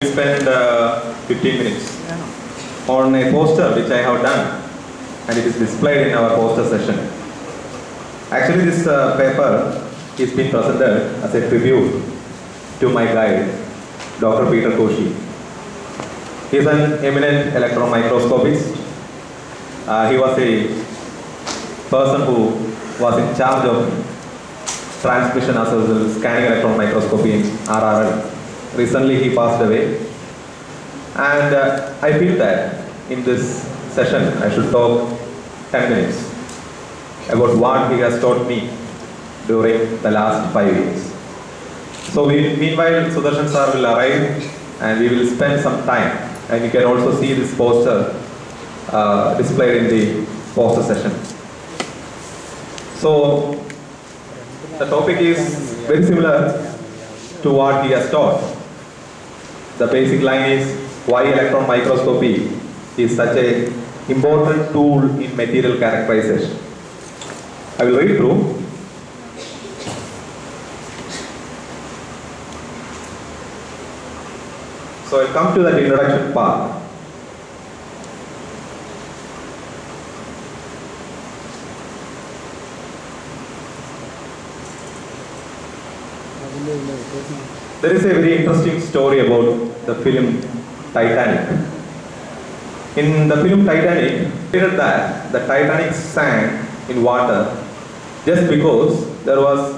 We spend 15 minutes on a poster which I have done, and it is displayed in our poster session. Actually, this paper is being presented as a tribute to my guide, Dr. Peter Koshy. He is an eminent electron microscopist. He was a person who was in charge of transmission as well as scanning electron microscopy in RRL. Recently he passed away, and I feel that in this session I should talk 10 minutes about what he has taught me during the last 5 years. So meanwhile Sudarshan sir will arrive and we will spend some time, and you can also see this poster displayed in the poster session. So the topic is very similar to what he has taught. The basic line is why electron microscopy is such an important tool in material characterization. I will read through. So I will come to that introduction part. There is a very interesting story about the film Titanic. In the film Titanic, it stated that the Titanic sank in water just because there was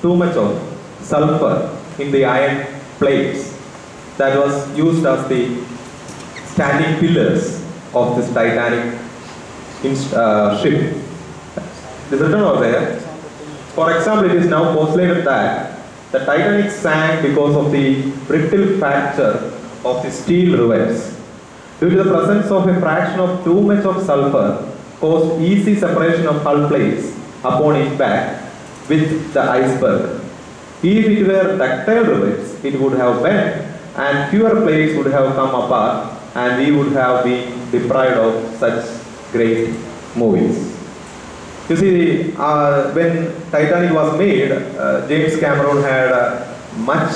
too much of sulfur in the iron plates that was used as the standing pillars of this Titanic ship. It is written over there. For example, it is now postulated that the Titanic sank because of the brittle fracture of the steel rivets. Due to the presence of a fraction of too much of sulfur caused easy separation of hull plates upon impact with the iceberg. If it were ductile rivets, it would have bent and fewer plates would have come apart, and we would have been deprived of such great movies. You see, when Titanic was made, James Cameron had much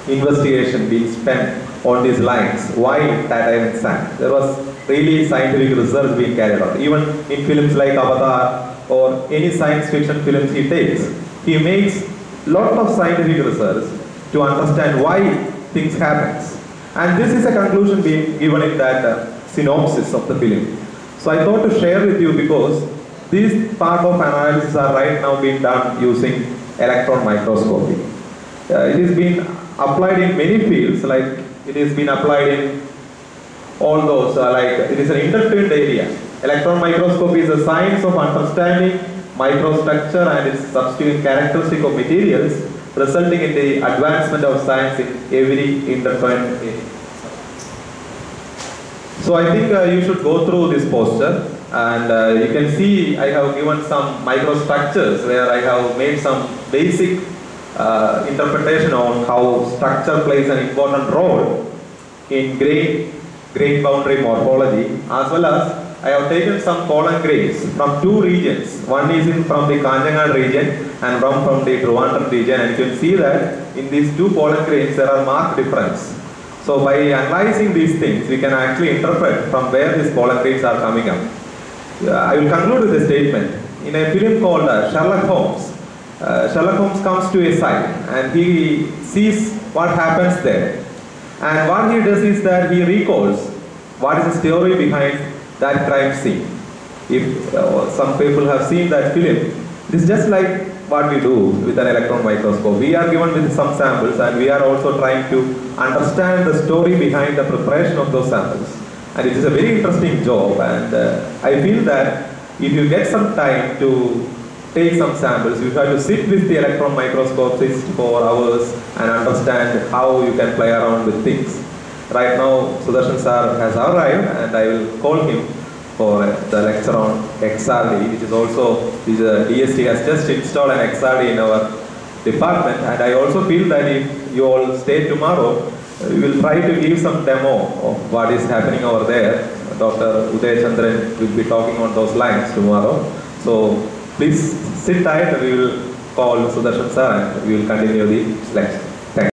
investigation being spent on these lines. Why Titanic sank? There was really scientific research being carried out. Even in films like Avatar or any science fiction films he takes, he makes lot of scientific research to understand why things happen. And this is a conclusion being given in that synopsis of the film. So I thought to share with you because these part of analysis are right now being done using electron microscopy. It is being applied in many fields, like it is being applied in all those, like it is an intertwined area. Electron microscopy is a science of understanding microstructure and its substituting characteristic of materials, resulting in the advancement of science in every intertwined area. So I think you should go through this poster. And you can see I have given some microstructures where I have made some basic interpretation on how structure plays an important role in grain boundary morphology, as well as I have taken some pollen grains from two regions. One is from the Kanjangal region and from the Trivandrum region, and you can see that in these two pollen grains there are marked difference. So by analyzing these things, we can actually interpret from where these pollen grains are coming up. I will conclude with a statement. In a film called Sherlock Holmes, Sherlock Holmes comes to a site and he sees what happens there. And what he does is that he recalls what is the story behind that crime scene. If some people have seen that film, it is just like what we do with an electron microscope. We are given with some samples and we are also trying to understand the story behind the preparation of those samples. And it is a very interesting job, and I feel that if you get some time to take some samples, you have to sit with the electron microscopist for hours and understand how you can play around with things. Right now, Sudarshan sir has arrived, and I will call him for the lecture on XRD, which is also, DST has just installed an XRD in our department, and I also feel that if you all stay tomorrow, we will try to give some demo of what is happening over there. Dr. Uday Chandran will be talking on those lines tomorrow. So please sit tight, we will call Sudarshan sir and we will continue the lecture.